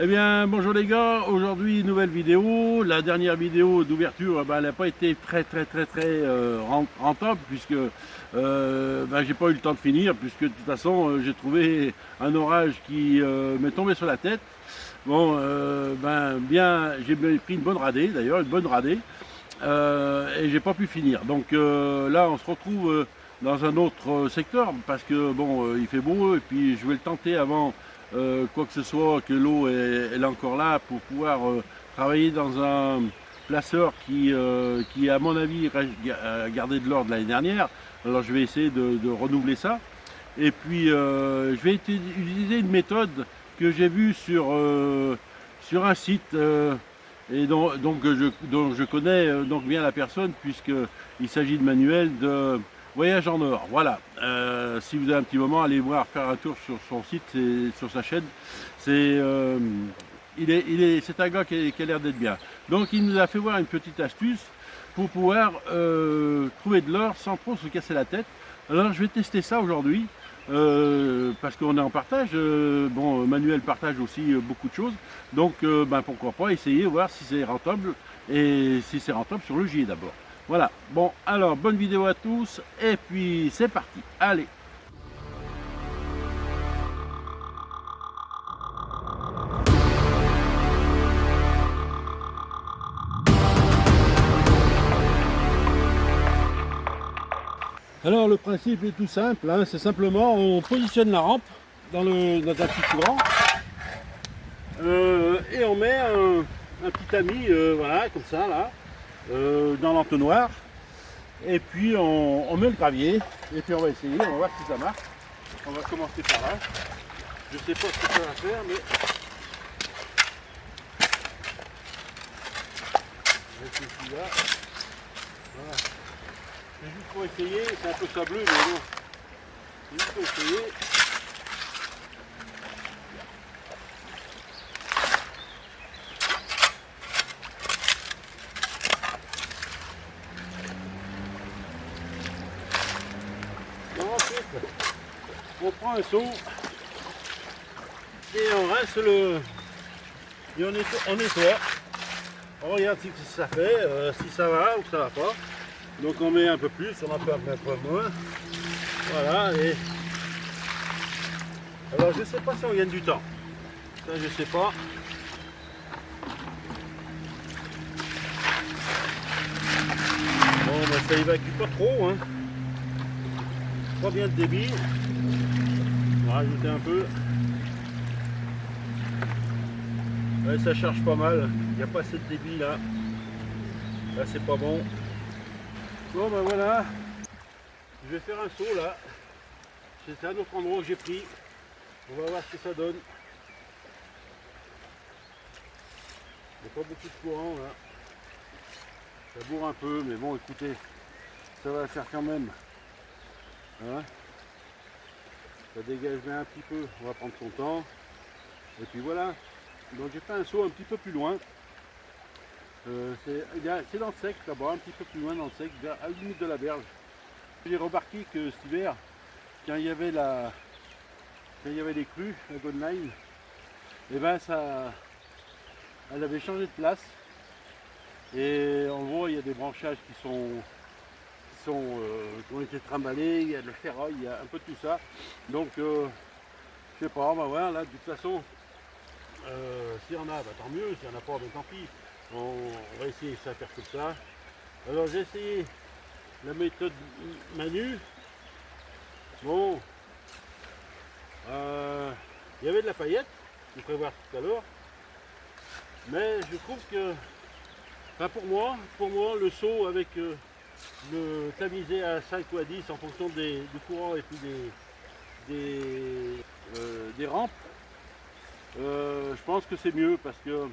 Eh bien, bonjour les gars, aujourd'hui nouvelle vidéo. La dernière vidéo d'ouverture, elle n'a pas été très rentable puisque j'ai pas eu le temps de finir puisque de toute façon j'ai trouvé un orage qui m'est tombé sur la tête. Bon, j'ai pris une bonne radée d'ailleurs, une bonne radée et j'ai pas pu finir. Donc là, on se retrouve dans un autre secteur parce que bon, il fait beau et puis je vais le tenter avant quoi que ce soit, que l'eau est encore là pour pouvoir travailler dans un placeur qui à mon avis, a gardé de l'ordre l'année dernière. Alors je vais essayer de renouveler ça. Et puis je vais utiliser une méthode que j'ai vue sur un site et dont je connais donc bien la personne puisqu'il s'agit de Manuel de Voyage en Or. Voilà. Si vous avez un petit moment, allez voir, faire un tour sur son site, sur sa chaîne. C'est c'est un gars qui a l'air d'être bien. Donc il nous a fait voir une petite astuce pour pouvoir trouver de l'or sans trop se casser la tête. Alors je vais tester ça aujourd'hui. Parce qu'on est en partage, bon, Manuel partage aussi beaucoup de choses, donc pourquoi pas essayer, voir si c'est rentable, et si c'est rentable sur le J d'abord. Voilà, bon, alors bonne vidéo à tous, et puis c'est parti, allez. Alors le principe est tout simple, hein, c'est simplement on positionne la rampe dans un petit courant, et on met un petit tamis, voilà, comme ça, là, dans l'entonnoir. Et puis on met le gravier, et puis on va essayer, on va voir si ça marche. On va commencer par là. Je sais pas ce que ça va faire, mais je vais essayer celui-là. Voilà. C'est juste pour essayer, c'est un peu sableux, mais bon. C'est juste pour essayer. Donc, ensuite, on prend un seau et on rince et on nettoie. On regarde si ça fait, si ça va ou ça va pas. Donc on met un peu plus, on en peut un peu moins. Voilà. Et alors je sais pas si on gagne du temps. Ça je sais pas. Bon ça évacue pas trop, hein. Pas bien de débit. On va rajouter un peu. Ouais, ça charge pas mal. Il n'y a pas assez de débit là. Là c'est pas bon. Bon voilà. Je vais faire un saut là. C'est un autre endroit que j'ai pris. On va voir ce que ça donne. Il n'y a pas beaucoup de courant là. Ça bourre un peu, mais bon écoutez, ça va le faire quand même. Hein, ça dégage bien un petit peu, on va prendre son temps. Et puis voilà. Donc j'ai fait un saut un petit peu plus loin. C'est dans le sec là-bas, un petit peu plus loin dans le sec, à la limite de la berge. J'ai remarqué que cet hiver, quand il y avait les crues, la Golden Line, et elle avait changé de place. Et on voit il y a des branchages qui ont été trimballés, il y a de la ferraille, il y a un peu de tout ça. Donc je sais pas, on va voir là, de toute façon, s'il y en a, tant mieux, s'il n'y en a pas, tant pis. On va essayer ça, faire comme ça. Alors j'ai essayé la méthode Manu. Bon, il y avait de la paillette, je pourrais voir tout à l'heure. Mais je trouve que, pour moi, le saut avec le tamisé à 5 ou à 10 en fonction du courant et puis des rampes, je pense que c'est mieux parce que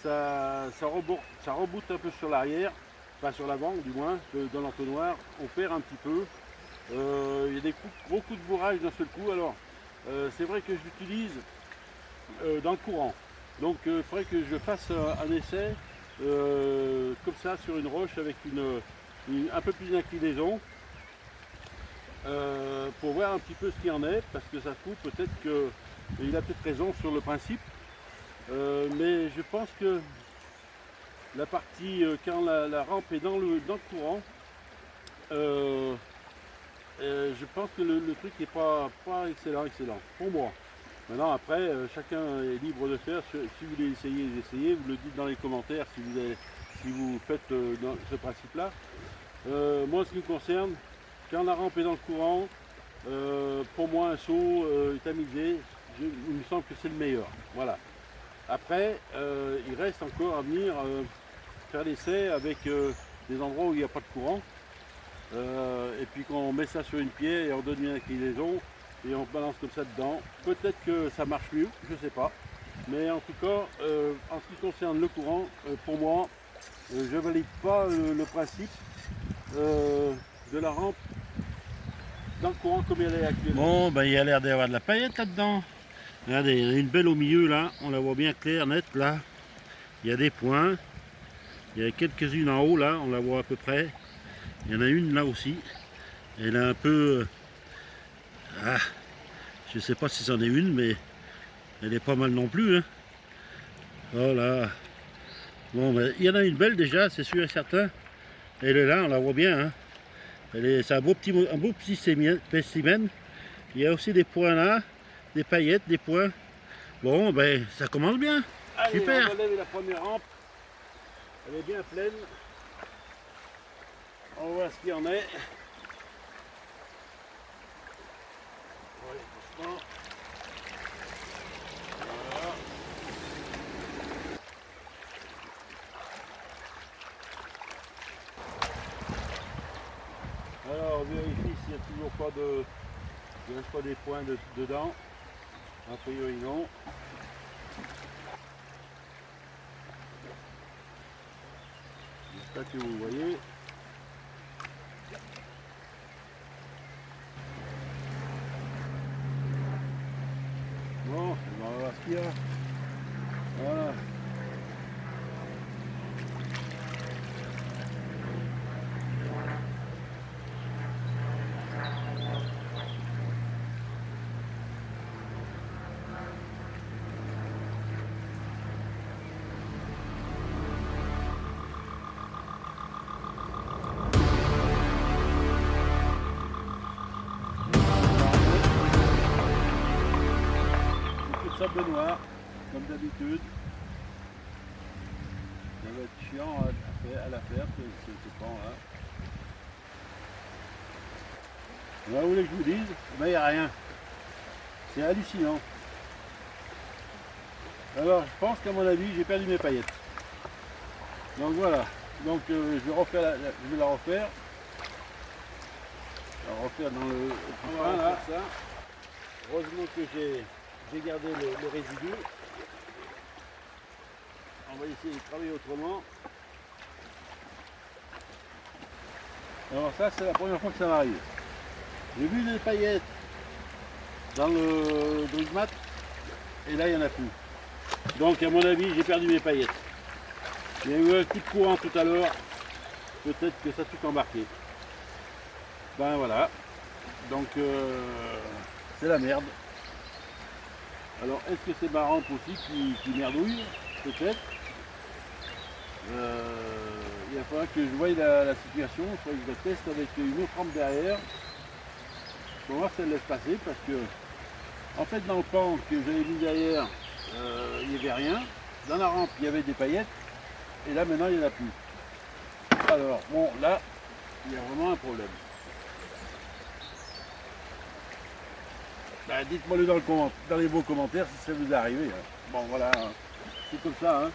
ça reboute un peu sur l'arrière, enfin sur l'avant du moins, dans l'entonnoir, on perd un petit peu. Il y a des gros coups de bourrage d'un seul coup, alors c'est vrai que je l'utilise dans le courant. Donc il faudrait que je fasse un essai comme ça sur une roche avec un peu plus d'inclinaison pour voir un petit peu ce qu'il en est, parce que ça se trouve peut-être qu'il a peut-être raison sur le principe. Mais je pense que la partie, quand la rampe est dans le courant, je pense que le truc n'est pas excellent, pour moi. Maintenant, après, chacun est libre de faire. Si vous voulez essayer, essayez. Vous le dites dans les commentaires si vous faites dans ce principe-là. Moi, en ce qui me concerne, quand la rampe est dans le courant, pour moi, un saut tamisé, il me semble que c'est le meilleur. Voilà. Après, il reste encore à venir faire l'essai avec des endroits où il n'y a pas de courant. Et puis quand on met ça sur une pierre et on donne une inclinaison et on balance comme ça dedans, peut-être que ça marche mieux, je sais pas. Mais en tout cas, en ce qui concerne le courant, pour moi, je valide pas le principe de la rampe dans le courant comme elle est actuellement. Bon, ben il y a l'air d'avoir de la paillette là-dedans. Regardez, il y en a une belle au milieu là, on la voit bien claire, nette là. Il y a des points, il y a quelques-unes en haut là, on la voit à peu près. Il y en a une là aussi. Elle est un peu... je sais pas si c'en est une, mais elle est pas mal non plus. Hein. Voilà. Bon, ben, il y en a une belle déjà, c'est sûr et certain. Elle est là, on la voit bien. Hein. C'est un beau petit spécimen. Il y a aussi des points là, des paillettes, des points. Bon, ben, ça commence bien. Allez, super. On va lever la première rampe. Elle est bien pleine. On voit ce qu'il y en est. Voilà. Alors on vérifie s'il n'y a toujours pas il ne reste pas des points dedans. A priori non. J'espère que vous voyez. Bon, on va voir ce qu'il y a. Voilà. Sable noir, comme d'habitude. Ça va être chiant à la faire, ce pan là. Vous voulez que je vous dise? Ben, il n'y a rien. C'est hallucinant. Alors, je pense qu'à mon avis, j'ai perdu mes paillettes. Donc voilà. Donc je vais la refaire. La refaire dans le point là. Ça. Heureusement que j'ai gardé le résidu. On va essayer de travailler autrement. Alors ça, c'est la première fois que ça m'arrive. J'ai vu des paillettes dans le Drugmat et là il n'y en a plus. Donc à mon avis, j'ai perdu mes paillettes. Il y a eu un petit courant tout à l'heure. Peut-être que ça a tout embarqué. Ben voilà. Donc c'est la merde. Alors, est-ce que c'est ma rampe aussi qui merdouille? Peut-être. Il va falloir que je voie la situation. Il faudrait que je la teste avec une autre rampe derrière. Pour voir si elle laisse passer. Parce que, en fait, dans le pan que j'avais mis derrière, il n'y avait rien. Dans la rampe, il y avait des paillettes. Et là, maintenant, il n'y en a plus. Alors, bon, là, il y a vraiment un problème. Bah, dites-moi-le dans les beaux commentaires si ça vous est arrivé. Hein. Bon voilà, hein. C'est comme ça. Hein.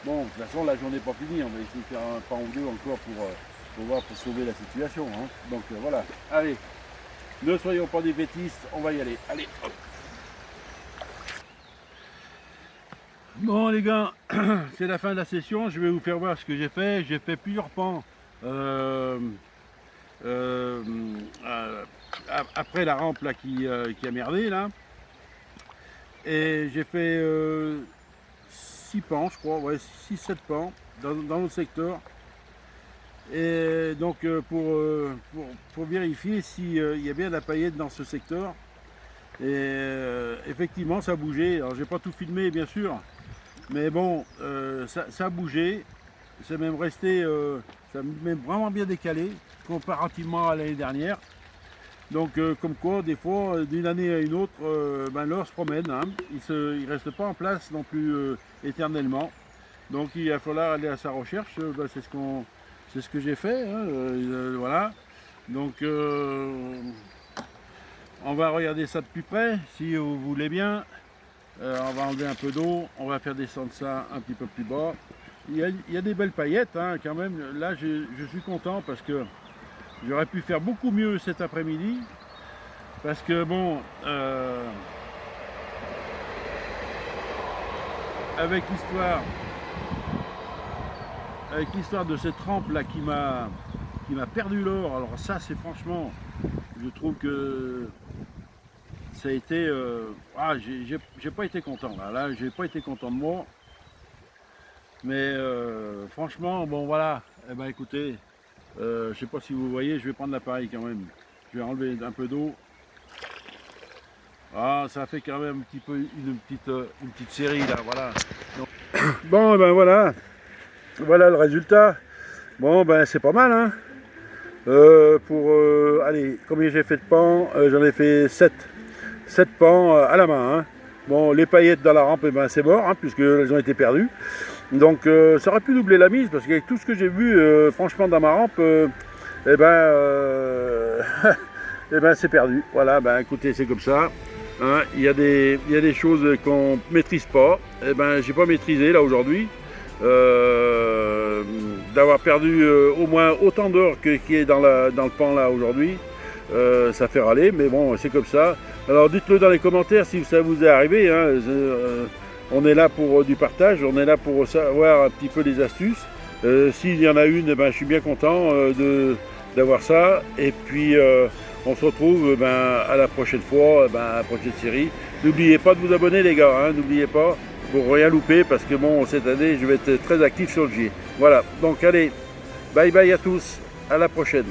Bon, de toute façon la journée n'est pas finie, on va essayer de faire un pan ou deux encore pour sauver la situation. Hein. Donc voilà, allez, ne soyons pas des bêtistes, on va y aller. Allez, hop. Bon les gars, c'est la fin de la session, je vais vous faire voir ce que j'ai fait. J'ai fait plusieurs pans. Après la rampe là qui a merdé là, et j'ai fait 6 pans je crois, ouais 6-7 pans dans le secteur, et donc pour vérifier s'il y a bien de la paillette dans ce secteur. Et effectivement, ça a bougé. Alors, j'ai pas tout filmé, bien sûr, mais bon, ça a bougé. C'est même resté, ça a même vraiment bien décalé comparativement à l'année dernière. Donc, comme quoi, des fois, d'une année à une autre, ben, l'heure se promène. Hein. Il ne reste pas en place non plus éternellement. Donc, il va falloir aller à sa recherche. Ben, c'est ce que j'ai fait. Hein. Voilà. Donc, on va regarder ça de plus près, si vous voulez bien. On va enlever un peu d'eau, on va faire descendre ça un petit peu plus bas. Il y a des belles paillettes hein, quand même. Là, je suis content parce que j'aurais pu faire beaucoup mieux cet après-midi. Parce que bon, avec l'histoire de cette rampe là qui m'a perdu l'or, alors ça c'est franchement, je trouve que ça a été, j'ai pas été content là j'ai pas été content de moi, mais franchement bon voilà, eh ben écoutez, je sais pas si vous voyez, je vais prendre l'appareil quand même, je vais enlever un peu d'eau. Ah, ça fait quand même un petit peu une petite série là, voilà. Donc, bon, ben voilà le résultat. Bon, ben c'est pas mal, hein. Allez, combien j'ai fait de pans? J'en ai fait 7 pans à la main. Hein. Bon, les paillettes dans la rampe, eh ben, c'est mort, hein, puisqu'elles ont été perdues. Donc, ça aurait pu doubler la mise, parce qu'avec tout ce que j'ai vu, franchement, dans ma rampe, eh ben, c'est perdu. Voilà, ben, écoutez, c'est comme ça. Hein, il y a des choses qu'on ne maîtrise pas. Eh ben, j'ai pas maîtrisé là aujourd'hui. D'avoir perdu au moins autant d'or qui est dans le pan là aujourd'hui, ça fait râler, mais bon, c'est comme ça. Alors dites-le dans les commentaires si ça vous est arrivé. Hein. On est là pour du partage, on est là pour savoir un petit peu les astuces. S'il y en a une, ben, je suis bien content d'avoir ça. Et puis on se retrouve à la prochaine fois, à la prochaine série. N'oubliez pas de vous abonner les gars, hein, n'oubliez pas pour rien louper parce que bon, cette année je vais être très actif sur le J. Voilà, donc allez, bye bye à tous, à la prochaine.